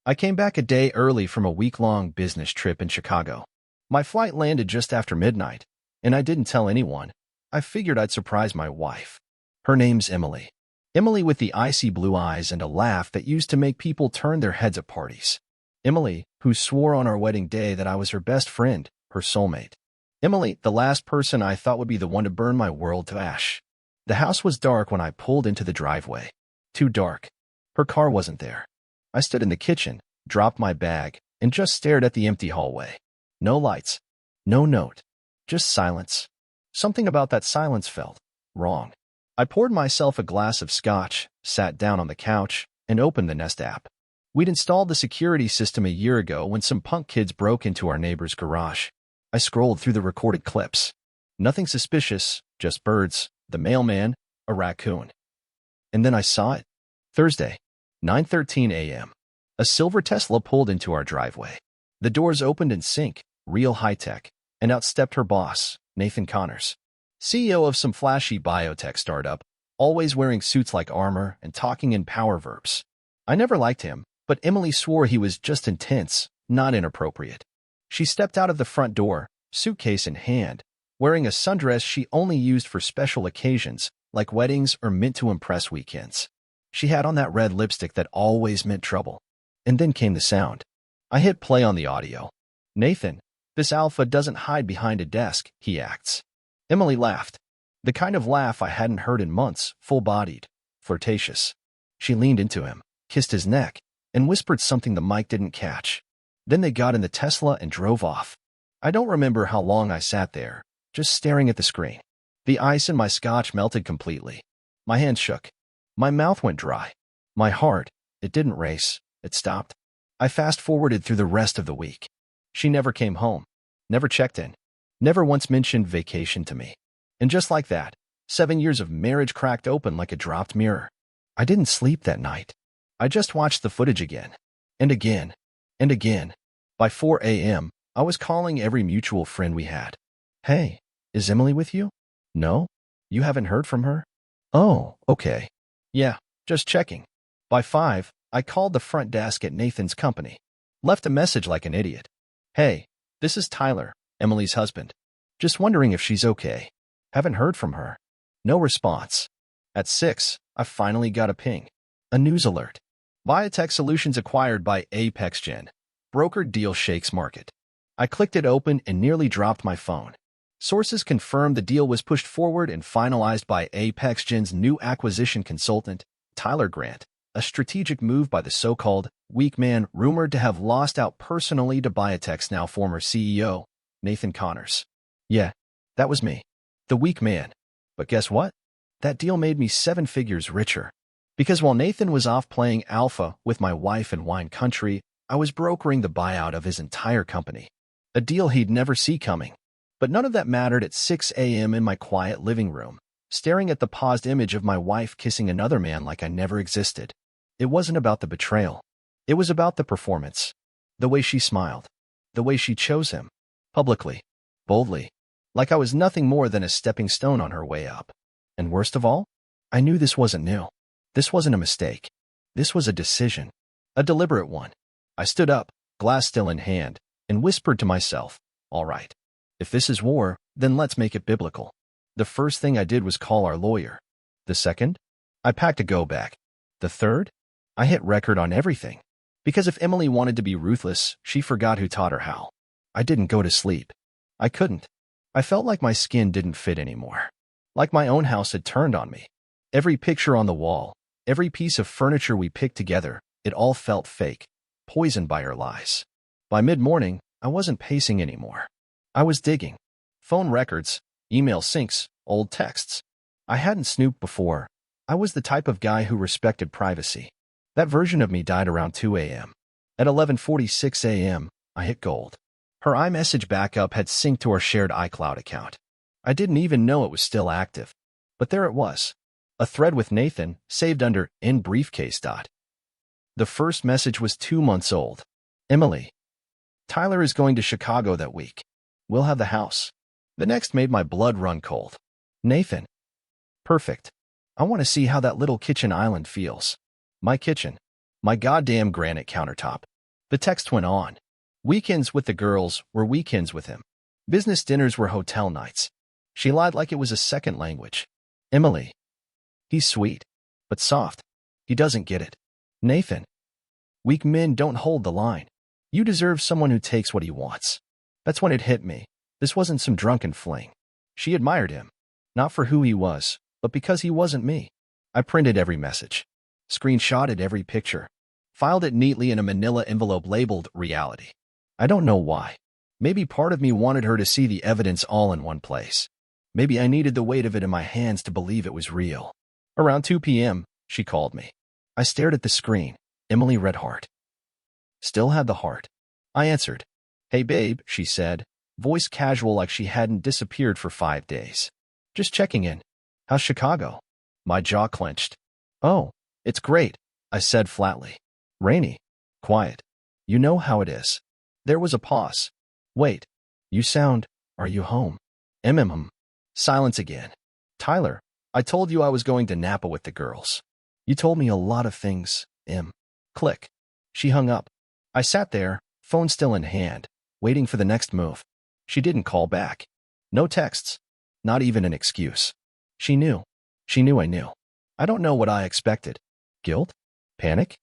I came back a day early from a week-long business trip in Chicago. My flight landed just after midnight, and I didn't tell anyone. I figured I'd surprise my wife. Her name's Emily. Emily with the icy blue eyes and a laugh that used to make people turn their heads at parties. Emily, who swore on our wedding day that I was her best friend, her soulmate. Emily, the last person I thought would be the one to burn my world to ash. The house was dark when I pulled into the driveway. Too dark. Her car wasn't there. I stood in the kitchen, dropped my bag, and just stared at the empty hallway. No lights. No note. Just silence. Something about that silence felt wrong. I poured myself a glass of scotch, sat down on the couch, and opened the Nest app. We'd installed the security system a year ago when some punk kids broke into our neighbor's garage. I scrolled through the recorded clips. Nothing suspicious, just birds, the mailman, a raccoon. And then I saw it. Thursday, 9:13 a.m. A silver Tesla pulled into our driveway. The doors opened in sync, real high-tech, and out stepped her boss, Nathan Connors, CEO of some flashy biotech startup, always wearing suits like armor and talking in power verbs. I never liked him, but Emily swore he was just intense, not inappropriate. She stepped out of the front door, suitcase in hand, wearing a sundress she only used for special occasions, like weddings or meant-to-impress weekends. She had on that red lipstick that always meant trouble. And then came the sound. I hit play on the audio. Nathan, this alpha doesn't hide behind a desk, he acts. Emily laughed. The kind of laugh I hadn't heard in months, full-bodied, flirtatious. She leaned into him, kissed his neck, and whispered something the mic didn't catch. Then they got in the Tesla and drove off. I don't remember how long I sat there, just staring at the screen. The ice in my scotch melted completely. My hands shook. My mouth went dry. My heart, it didn't race, it stopped. I fast-forwarded through the rest of the week. She never came home, never checked in, never once mentioned vacation to me. And just like that, 7 years of marriage cracked open like a dropped mirror. I didn't sleep that night. I just watched the footage again, and again, and again. By 4 a.m., I was calling every mutual friend we had. Hey, is Emily with you? No? You haven't heard from her? Oh, okay. Yeah, just checking. By 5, I called the front desk at Nathan's company. Left a message like an idiot. Hey, this is Tyler, Emily's husband. Just wondering if she's okay. Haven't heard from her. No response. At 6, I finally got a ping. A news alert. Biotech Solutions acquired by Apex Gen. Brokered deal shakes market. I clicked it open and nearly dropped my phone. Sources confirmed the deal was pushed forward and finalized by Apex Gen's new acquisition consultant, Tyler Grant, a strategic move by the so-called weak man rumored to have lost out personally to biotech's now former CEO, Nathan Connors. Yeah, that was me. The weak man. But guess what? That deal made me 7 figures richer. Because while Nathan was off playing alpha with my wife in wine country, I was brokering the buyout of his entire company. A deal he'd never see coming. But none of that mattered at 6 a.m. in my quiet living room, staring at the paused image of my wife kissing another man like I never existed. It wasn't about the betrayal. It was about the performance. The way she smiled. The way she chose him. Publicly. Boldly. Like I was nothing more than a stepping stone on her way up. And worst of all, I knew this wasn't new. This wasn't a mistake. This was a decision. A deliberate one. I stood up, glass still in hand, and whispered to myself, all right. If this is war, then let's make it biblical. The first thing I did was call our lawyer. The second, I packed a go-bag. The third, I hit record on everything. Because if Emily wanted to be ruthless, she forgot who taught her how. I didn't go to sleep. I couldn't. I felt like my skin didn't fit anymore. Like my own house had turned on me. Every picture on the wall, every piece of furniture we picked together, it all felt fake, poisoned by her lies. By mid-morning, I wasn't pacing anymore. I was digging. Phone records, email syncs, old texts. I hadn't snooped before. I was the type of guy who respected privacy. That version of me died around 2 a.m. At 11:46 a.m., I hit gold. Her iMessage backup had synced to our shared iCloud account. I didn't even know it was still active. But there it was. A thread with Nathan, saved under in briefcase. The first message was 2 months old. Emily. Tyler is going to Chicago that week. We'll have the house. The next made my blood run cold. Nathan. Perfect. I want to see how that little kitchen island feels. My kitchen. My goddamn granite countertop. The text went on. Weekends with the girls were weekends with him. Business dinners were hotel nights. She lied like it was a second language. Emily. He's sweet, but soft. He doesn't get it. Nathan. Weak men don't hold the line. You deserve someone who takes what he wants. That's when it hit me. This wasn't some drunken fling. She admired him, not for who he was, but because he wasn't me. I printed every message, screenshotted every picture, filed it neatly in a manila envelope labeled reality. I don't know why. Maybe part of me wanted her to see the evidence all in one place. Maybe I needed the weight of it in my hands to believe it was real. Around 2 p.m., she called me. I stared at the screen. Emily read heart. Still had the heart. I answered. Hey babe, she said, voice casual like she hadn't disappeared for 5 days. Just checking in. How's Chicago? My jaw clenched. Oh, it's great, I said flatly. Rainy. Quiet. You know how it is. There was a pause. Wait. Are you home? Silence again. Tyler, I told you I was going to Napa with the girls. You told me a lot of things, Click. She hung up. I sat there, phone still in hand, waiting for the next move. She didn't call back. No texts. Not even an excuse. She knew. She knew I knew. I don't know what I expected. Guilt? Panic?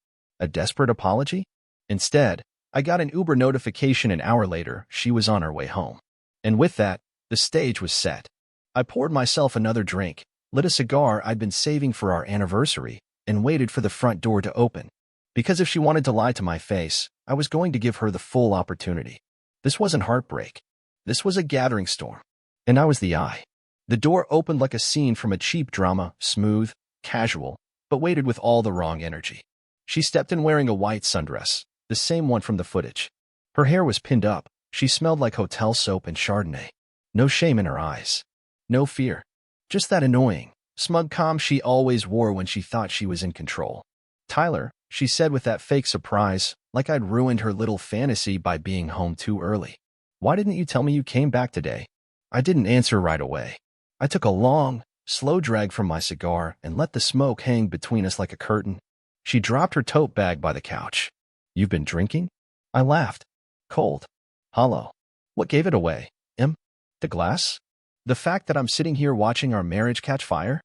A desperate apology? Instead, I got an Uber notification an hour later she was on her way home. And with that, the stage was set. I poured myself another drink, lit a cigar I'd been saving for our anniversary, and waited for the front door to open. Because if she wanted to lie to my face, I was going to give her the full opportunity. This wasn't heartbreak. This was a gathering storm. And I was the eye. The door opened like a scene from a cheap drama, smooth, casual, but weighted with all the wrong energy. She stepped in wearing a white sundress, the same one from the footage. Her hair was pinned up. She smelled like hotel soap and Chardonnay. No shame in her eyes. No fear. Just that annoying, smug calm she always wore when she thought she was in control. Tyler, she said with that fake surprise, like I'd ruined her little fantasy by being home too early. Why didn't you tell me you came back today? I didn't answer right away. I took a long, slow drag from my cigar and let the smoke hang between us like a curtain. She dropped her tote bag by the couch. You've been drinking? I laughed. Cold. Hollow. What gave it away? The glass? The fact that I'm sitting here watching our marriage catch fire?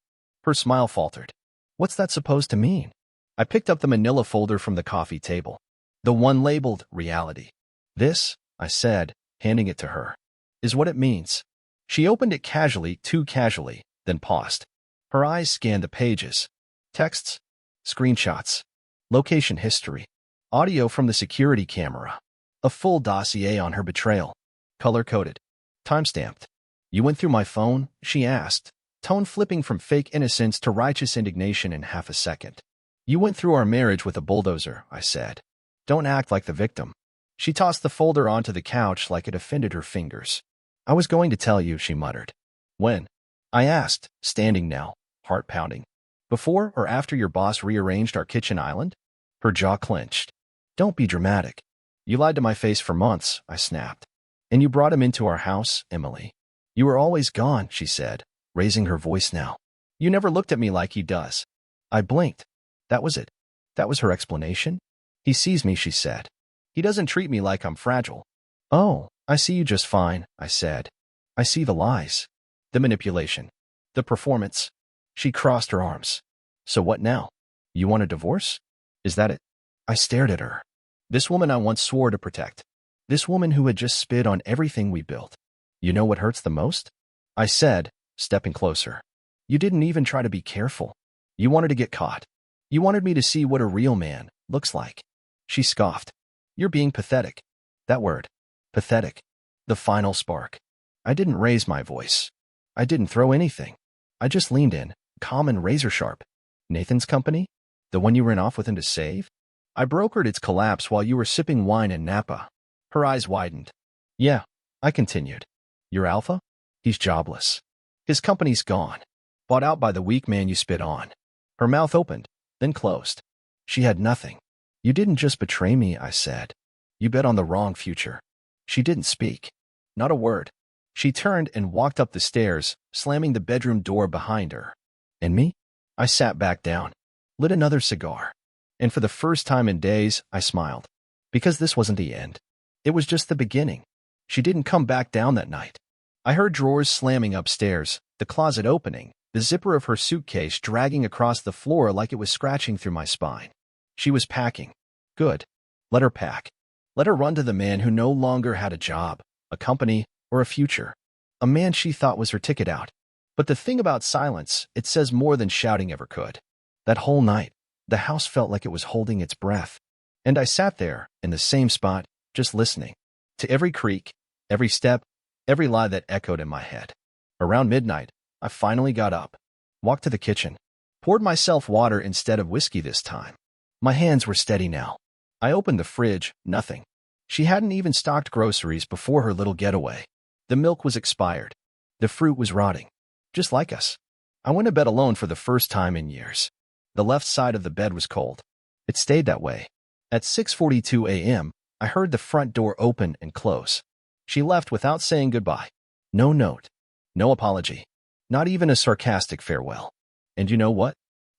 Her smile faltered. What's that supposed to mean? I picked up the manila folder from the coffee table. The one labeled reality. This, I said, handing it to her, is what it means. She opened it casually, too casually, then paused. Her eyes scanned the pages. Texts, screenshots, location history, audio from the security camera, a full dossier on her betrayal, color-coded, time-stamped. You went through my phone? She asked, tone flipping from fake innocence to righteous indignation in half a second. You went through our marriage with a bulldozer, I said. Don't act like the victim. She tossed the folder onto the couch like it offended her fingers. I was going to tell you, she muttered. When? I asked, standing now, heart pounding. Before or after your boss rearranged our kitchen island? Her jaw clenched. Don't be dramatic. You lied to my face for months, I snapped. And you brought him into our house, Emily. You were always gone, she said, raising her voice now. You never looked at me like he does. I blinked. That was it. That was her explanation. He sees me, she said. He doesn't treat me like I'm fragile. Oh, I see you just fine, I said. I see the lies, the manipulation, the performance. She crossed her arms. So what now? You want a divorce? Is that it? I stared at her. This woman I once swore to protect. This woman who had just spit on everything we built. You know what hurts the most? I said, stepping closer. You didn't even try to be careful. You wanted to get caught. You wanted me to see what a real man looks like. She scoffed. You're being pathetic. That word. Pathetic. The final spark. I didn't raise my voice. I didn't throw anything. I just leaned in, calm and razor sharp. Nathan's company? The one you ran off with him to save? I brokered its collapse while you were sipping wine in Napa. Her eyes widened. Yeah, I continued. Your alpha? He's jobless. His company's gone. Bought out by the weak man you spit on. Her mouth opened, then closed. She had nothing. You didn't just betray me, I said. You bet on the wrong future. She didn't speak. Not a word. She turned and walked up the stairs, slamming the bedroom door behind her. And me? I sat back down, lit another cigar. And for the first time in days, I smiled. Because this wasn't the end. It was just the beginning. She didn't come back down that night. I heard drawers slamming upstairs, the closet opening, the zipper of her suitcase dragging across the floor like it was scratching through my spine. She was packing. Good. Let her pack. Let her run to the man who no longer had a job, a company, or a future. A man she thought was her ticket out. But the thing about silence, it says more than shouting ever could. That whole night, the house felt like it was holding its breath. And I sat there, in the same spot, just listening. To every creak, every step, every lie that echoed in my head. Around midnight, I finally got up, walked to the kitchen, poured myself water instead of whiskey this time. My hands were steady now. I opened the fridge, nothing. She hadn't even stocked groceries before her little getaway. The milk was expired. The fruit was rotting. Just like us. I went to bed alone for the first time in years. The left side of the bed was cold. It stayed that way. At 6:42 a.m., I heard the front door open and close. She left without saying goodbye. No note. No apology. Not even a sarcastic farewell. And you know what?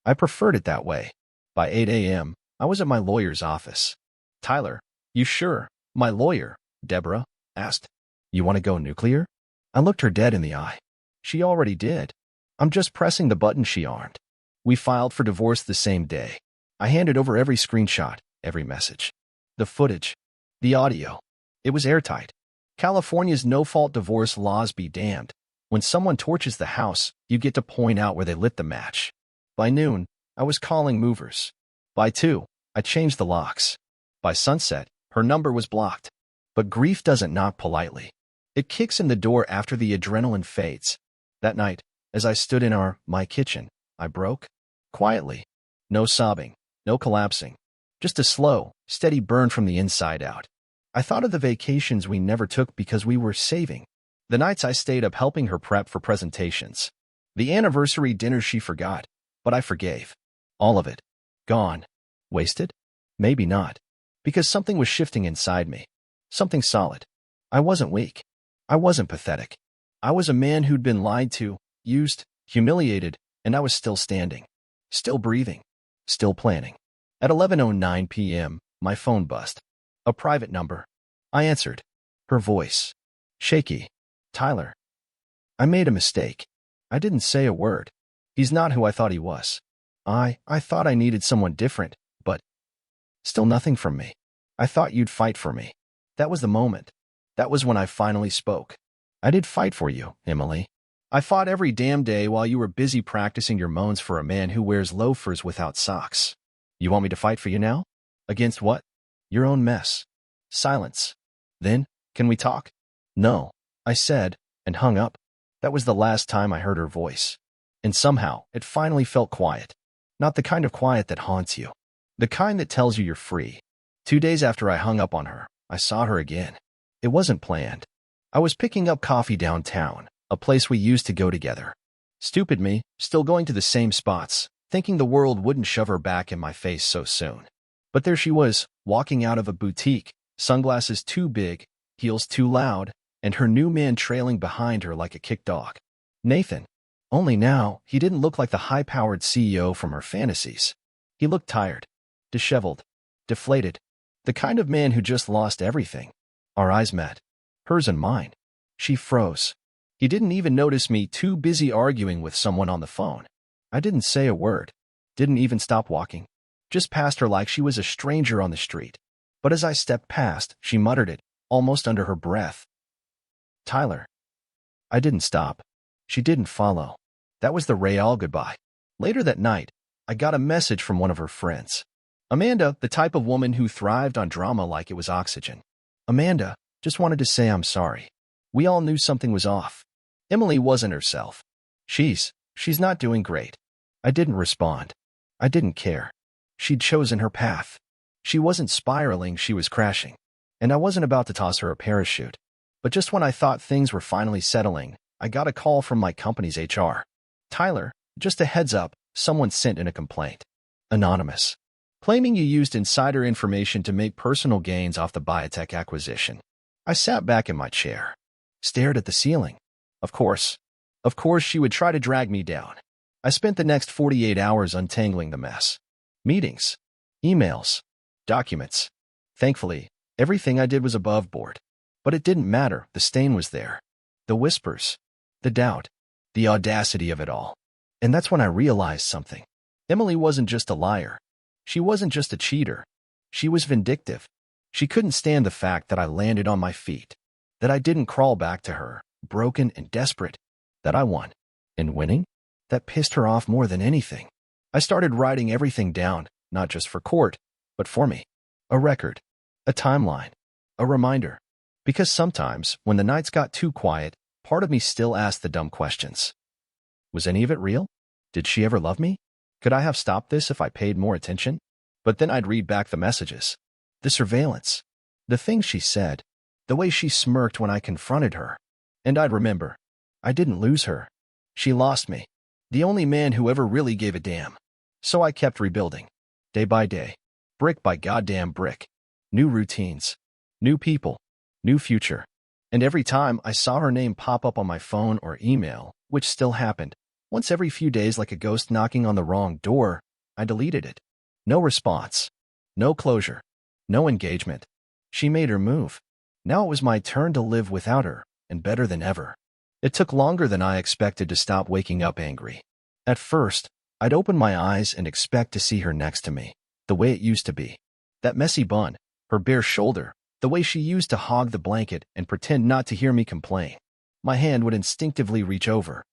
I preferred it that way. By 8 a.m., I was at my lawyer's office. Tyler, you sure? My lawyer, Deborah, asked. You want to go nuclear? I looked her dead in the eye. She already did. I'm just pressing the button, she armed. We filed for divorce the same day. I handed over every screenshot, every message. The footage. The audio. It was airtight. California's no-fault divorce laws be damned. When someone torches the house, you get to point out where they lit the match. By noon, I was calling movers. By 2, I changed the locks. By sunset, her number was blocked. But grief doesn't knock politely. It kicks in the door after the adrenaline fades. That night, as I stood in my kitchen, I broke. Quietly. No sobbing, no collapsing. Just a slow, steady burn from the inside out. I thought of the vacations we never took because we were saving. The nights I stayed up helping her prep for presentations. The anniversary dinner she forgot, but I forgave. All of it. Gone. Wasted? Maybe not. Because something was shifting inside me. Something solid. I wasn't weak. I wasn't pathetic. I was a man who'd been lied to, used, humiliated, and I was still standing. Still breathing. Still planning. At 11:09 p.m., my phone buzzed. A private number. I answered. Her voice. Shaky. Tyler. I made a mistake. I didn't say a word. He's not who I thought he was. I thought I needed someone different, but still nothing from me. I thought you'd fight for me. That was the moment. That was when I finally spoke. I did fight for you, Emily. I fought every damn day while you were busy practicing your moans for a man who wears loafers without socks. You want me to fight for you now? Against what? Your own mess. Silence. Then, can we talk? No, I said, and hung up. That was the last time I heard her voice. And somehow, it finally felt quiet. Not the kind of quiet that haunts you. The kind that tells you you're free. 2 days after I hung up on her, I saw her again. It wasn't planned. I was picking up coffee downtown, a place we used to go together. Stupid me, still going to the same spots, thinking the world wouldn't shove her back in my face so soon. But there she was, walking out of a boutique, sunglasses too big, heels too loud, and her new man trailing behind her like a kick dog. Nathan. Only now, he didn't look like the high-powered CEO from her fantasies. He looked tired, disheveled, deflated, the kind of man who just lost everything. Our eyes met, hers and mine. She froze. He didn't even notice me, too busy arguing with someone on the phone. I didn't say a word, didn't even stop walking, just passed her like she was a stranger on the street. But as I stepped past, she muttered it, almost under her breath. Tyler. I didn't stop. She didn't follow. That was the real goodbye. Later that night, I got a message from one of her friends. Amanda, the type of woman who thrived on drama like it was oxygen. Amanda just wanted to say I'm sorry. We all knew something was off. Emily wasn't herself. She's not doing great. I didn't respond. I didn't care. She'd chosen her path. She wasn't spiraling, she was crashing. And I wasn't about to toss her a parachute. But just when I thought things were finally settling, I got a call from my company's HR. Tyler, just a heads up, someone sent in a complaint. Anonymous. Claiming you used insider information to make personal gains off the biotech acquisition. I sat back in my chair. Stared at the ceiling. Of course she would try to drag me down. I spent the next 48 hours untangling the mess. Meetings. Emails. Documents. Thankfully, everything I did was above board. But it didn't matter, the stain was there. The whispers, the doubt, the audacity of it all. And that's when I realized something. Emily wasn't just a liar. She wasn't just a cheater. She was vindictive. She couldn't stand the fact that I landed on my feet, that I didn't crawl back to her, broken and desperate, that I won. And winning? That pissed her off more than anything. I started writing everything down, not just for court, but for me. A record, a timeline, a reminder. Because sometimes, when the nights got too quiet, part of me still asked the dumb questions. Was any of it real? Did she ever love me? Could I have stopped this if I paid more attention? But then I'd read back the messages, the surveillance, the things she said, the way she smirked when I confronted her. And I'd remember, I didn't lose her. She lost me, the only man who ever really gave a damn. So I kept rebuilding, day by day, brick by goddamn brick. New routines, new people, new future. And every time I saw her name pop up on my phone or email, which still happened, once every few days like a ghost knocking on the wrong door, I deleted it. No response, no closure, no engagement. She made her move. Now it was my turn to live without her, and better than ever. It took longer than I expected to stop waking up angry. At first, I'd open my eyes and expect to see her next to me, the way it used to be. That messy bun, her bare shoulder, the way she used to hog the blanket and pretend not to hear me complain. My hand would instinctively reach over.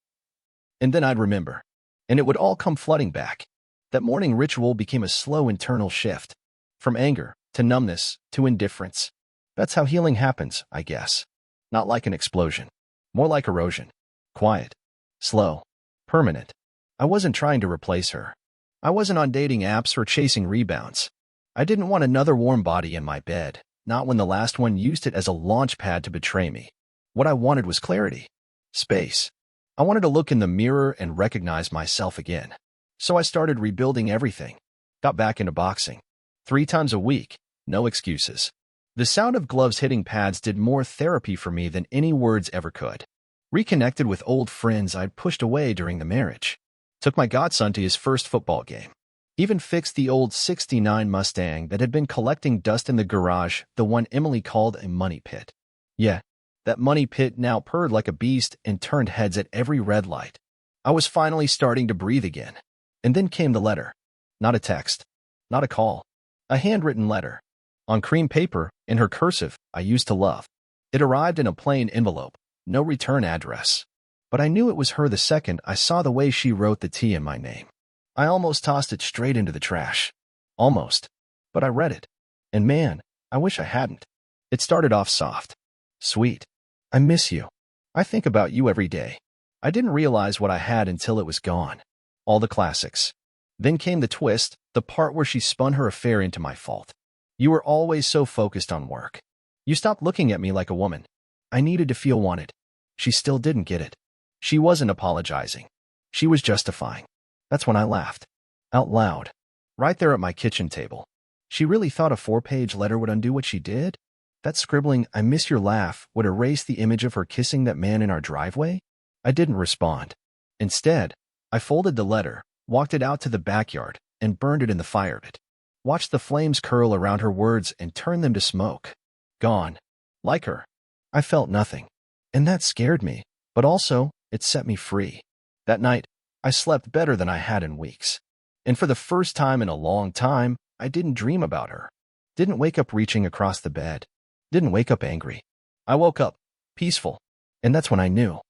And then I'd remember, and it would all come flooding back. That morning ritual became a slow internal shift, from anger to numbness to indifference. That's how healing happens, I guess. Not like an explosion, more like erosion. Quiet, slow, permanent. I wasn't trying to replace her. I wasn't on dating apps or chasing rebounds. I didn't want another warm body in my bed, not when the last one used it as a launch pad to betray me. What I wanted was clarity, space. I wanted to look in the mirror and recognize myself again. So I started rebuilding everything. Got back into boxing. 3 times a week, no excuses. The sound of gloves hitting pads did more therapy for me than any words ever could. Reconnected with old friends I'd pushed away during the marriage. Took my godson to his first football game. Even fixed the old '69 Mustang that had been collecting dust in the garage, the one Emily called a money pit. Yeah, that money pit now purred like a beast and turned heads at every red light. I was finally starting to breathe again. And then came the letter. Not a text. Not a call. A handwritten letter. On cream paper, in her cursive, I used to love. It arrived in a plain envelope. No return address. But I knew it was her the second I saw the way she wrote the T in my name. I almost tossed it straight into the trash. Almost. But I read it. And man, I wish I hadn't. It started off soft. Sweet. I miss you. I think about you every day. I didn't realize what I had until it was gone. All the classics. Then came the twist, the part where she spun her affair into my fault. You were always so focused on work. You stopped looking at me like a woman. I needed to feel wanted. She still didn't get it. She wasn't apologizing. She was justifying. That's when I laughed. Out loud. Right there at my kitchen table. She really thought a 4-page letter would undo what she did? That scribbling, "I miss your laugh," would erase the image of her kissing that man in our driveway? I didn't respond. Instead, I folded the letter, walked it out to the backyard, and burned it in the fire pit. Watched the flames curl around her words and turn them to smoke. Gone. Like her. I felt nothing. And that scared me, but also, it set me free. That night, I slept better than I had in weeks. And for the first time in a long time, I didn't dream about her. Didn't wake up reaching across the bed. Didn't wake up angry. I woke up, peaceful. And that's when I knew.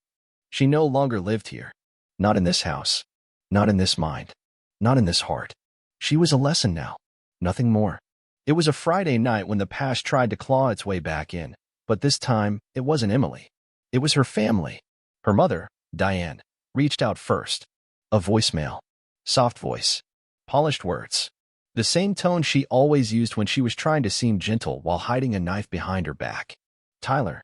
She no longer lived here. Not in this house. Not in this mind. Not in this heart. She was a lesson now. Nothing more. It was a Friday night when the past tried to claw its way back in. But this time, it wasn't Emily. It was her family. Her mother, Diane, reached out first. A voicemail. Soft voice. Polished words. The same tone she always used when she was trying to seem gentle while hiding a knife behind her back. Tyler,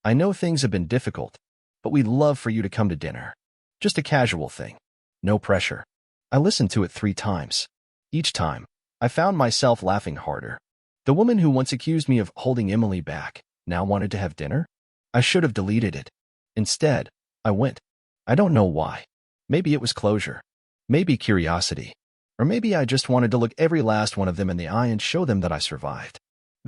I know things have been difficult, but we'd love for you to come to dinner. Just a casual thing. No pressure. I listened to it 3 times. Each time, I found myself laughing harder. The woman who once accused me of holding Emily back now wanted to have dinner? I should have deleted it. Instead, I went. I don't know why. Maybe it was closure. Maybe curiosity. Or maybe I just wanted to look every last one of them in the eye and show them that I survived.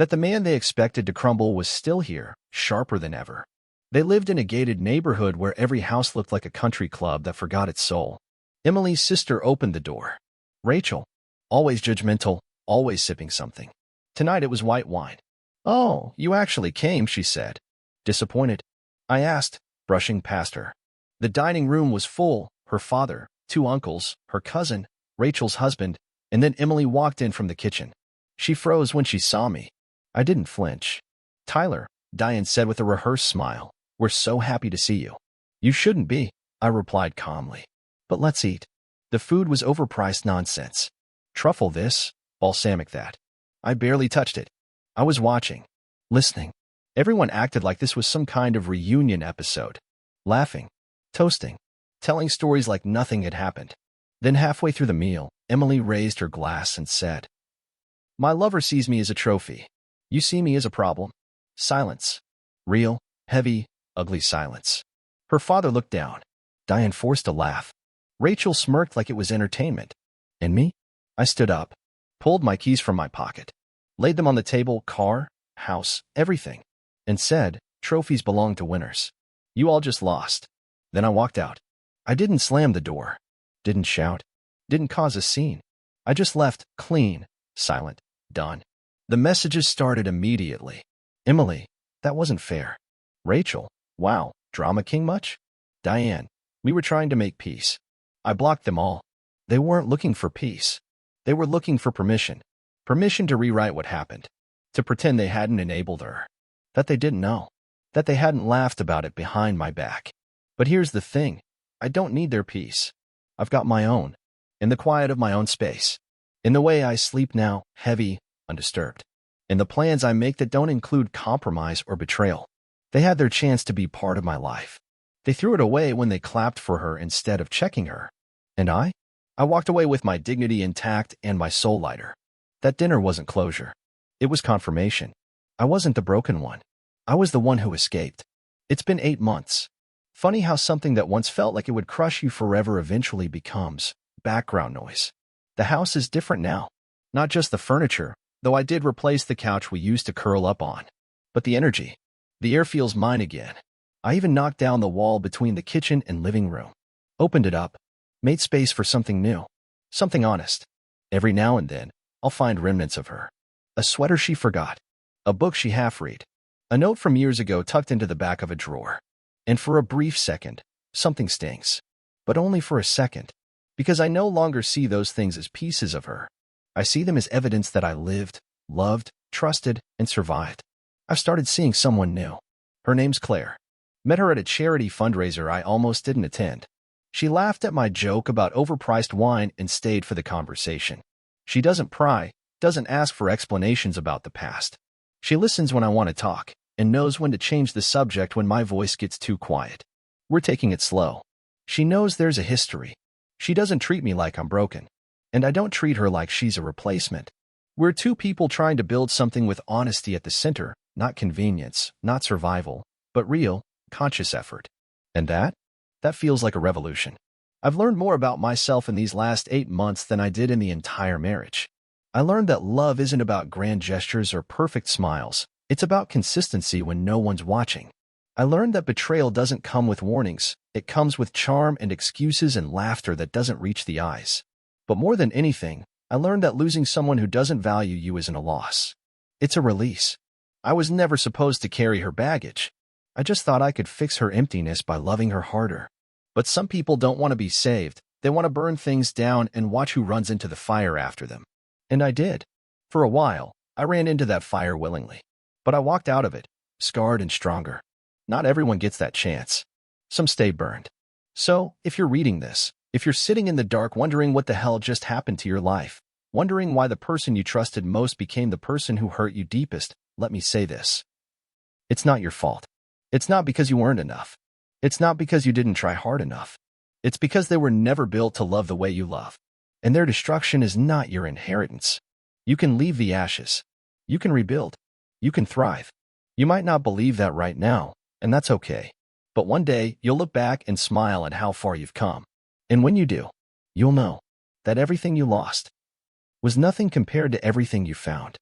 That the man they expected to crumble was still here, sharper than ever. They lived in a gated neighborhood where every house looked like a country club that forgot its soul. Emily's sister opened the door. Rachel. Always judgmental, always sipping something. Tonight it was white wine. "Oh, you actually came," she said. "Disappointed?" I asked, brushing past her. The dining room was full, her father, 2 uncles, her cousin, Rachel's husband, and then Emily walked in from the kitchen. She froze when she saw me. I didn't flinch. "Tyler," Diane said with a rehearsed smile, "we're so happy to see you." "You shouldn't be," I replied calmly. "But let's eat." The food was overpriced nonsense. Truffle this, balsamic that. I barely touched it. I was watching, listening. Everyone acted like this was some kind of reunion episode. Laughing, toasting, telling stories like nothing had happened. Then halfway through the meal, Emily raised her glass and said, "My lover sees me as a trophy. You see me as a problem." Silence. Real, heavy, ugly silence. Her father looked down. Diane forced a laugh. Rachel smirked like it was entertainment. And me? I stood up, pulled my keys from my pocket, laid them on the table, car, house, everything, and said, "Trophies belong to winners. You all just lost." Then I walked out. I didn't slam the door, didn't shout, didn't cause a scene. I just left, clean, silent, done. The messages started immediately. "Emily, that wasn't fair." "Rachel, wow, drama king much?" "Diane, we were trying to make peace." I blocked them all. They weren't looking for peace. They were looking for permission. Permission to rewrite what happened. To pretend they hadn't enabled her. That they didn't know. That they hadn't laughed about it behind my back. But here's the thing. I don't need their peace. I've got my own. In the quiet of my own space. In the way I sleep now, heavy, undisturbed. In the plans I make that don't include compromise or betrayal. They had their chance to be part of my life. They threw it away when they clapped for her instead of checking her. And I walked away with my dignity intact and my soul lighter. That dinner wasn't closure. It was confirmation. I wasn't the broken one. I was the one who escaped. It's been 8 months. Funny how something that once felt like it would crush you forever eventually becomes background noise. The house is different now. Not just the furniture, though I did replace the couch we used to curl up on. But the energy. The air feels mine again. I even knocked down the wall between the kitchen and living room. Opened it up. Made space for something new. Something honest. Every now and then, I'll find remnants of her. A sweater she forgot. A book she half-read. A note from years ago tucked into the back of a drawer. And for a brief second, something stings. But only for a second. Because I no longer see those things as pieces of her. I see them as evidence that I lived, loved, trusted, and survived. I've started seeing someone new. Her name's Claire. Met her at a charity fundraiser I almost didn't attend. She laughed at my joke about overpriced wine and stayed for the conversation. She doesn't pry, doesn't ask for explanations about the past. She listens when I want to talk, and knows when to change the subject when my voice gets too quiet. We're taking it slow. She knows there's a history. She doesn't treat me like I'm broken. And I don't treat her like she's a replacement. We're 2 people trying to build something with honesty at the center, not convenience, not survival, but real, conscious effort. And that feels like a revolution. I've learned more about myself in these last 8 months than I did in the entire marriage. I learned that love isn't about grand gestures or perfect smiles. It's about consistency when no one's watching. I learned that betrayal doesn't come with warnings. It comes with charm and excuses and laughter that doesn't reach the eyes. But more than anything, I learned that losing someone who doesn't value you isn't a loss. It's a release. I was never supposed to carry her baggage. I just thought I could fix her emptiness by loving her harder. But some people don't want to be saved. They want to burn things down and watch who runs into the fire after them. And I did. For a while, I ran into that fire willingly. But I walked out of it, scarred and stronger. Not everyone gets that chance. Some stay burned. So, if you're reading this, if you're sitting in the dark wondering what the hell just happened to your life, wondering why the person you trusted most became the person who hurt you deepest, let me say this. It's not your fault. It's not because you weren't enough. It's not because you didn't try hard enough. It's because they were never built to love the way you love. And their destruction is not your inheritance. You can leave the ashes. You can rebuild. You can thrive. You might not believe that right now, and that's okay. But one day, you'll look back and smile at how far you've come. And when you do, you'll know that everything you lost was nothing compared to everything you found.